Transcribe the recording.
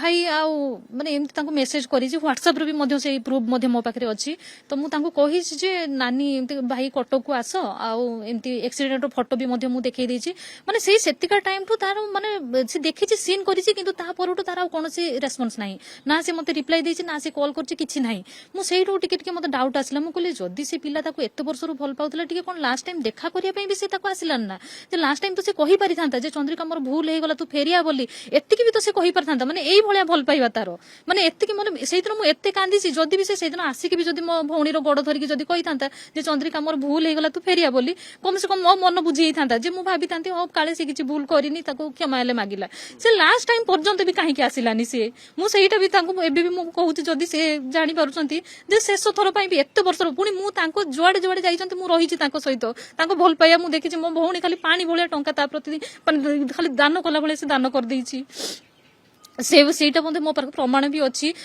भाई आउ माने एमती तांको मेसेज करी व्हाट्सएप रे भी मध्य से प्रूफ मध्य मो पाखरे अछि तो मु तांको कहि जे नानी एमती भाई कटक को आस आउ एमती एक्सीडेंट फोटो भी मध्य मु देखै देछि माने सेही सेतिका टाइम ठू तार माने से देखिछि सीन करिछि किंतु ता परठू तार कोनोसी रेस्पॉन्स नाही ना से मते रिप्लाई देछि ना से कॉल करछि किछि नाही मु सेहीठू टिके टिके मते डाउट आसला मु कहली जदी से पिला ताको एते वर्षरु भल पाउतला टिके कोन लास्ट टाइम देखा करिया पई भी से ताको आसिलान ना जे लास्ट टाइम तो से कहि पारि थांता जे चंद्रिका मोर भूल हे गला तू फेरिया बोली एतिकी भी तो से कहि पारि थांता माने एई भलिया भल पाइबा तारो माने एतिकी माने सेहितरो मु एते कांदीछि जदी भी से सेदिन आसिके भी जदी मो भौणी रो गोड़ धरिके जदी कहि थांता जे चंद्रिका मोर भूल हे गला तू फेरिया बोली कम से कम मो मन बुझी हे थांता जे मु भाबी थांती हो काले से किछि भूल करिनी ताको क्षमा हेले मागिला से लास्ट टाइम पर्यंत भी काहे के आसिलानी से मु सेहिटा भी तांको एबे भी मु कहूछि जदी से जानि पारुछंती जे शेष थरो पई भी एते वर्षर पुनी मु तांको जुआडे जुआडे जाइछंती मु रहिछि तांको सहित तांको भल पाइया मु देखिछि मो भौणी खाली पानी भलिया टंका ता प्रति खाली दान कला भले से दान कर देछि से सेटा मते मो पर प्रमाण भी अछि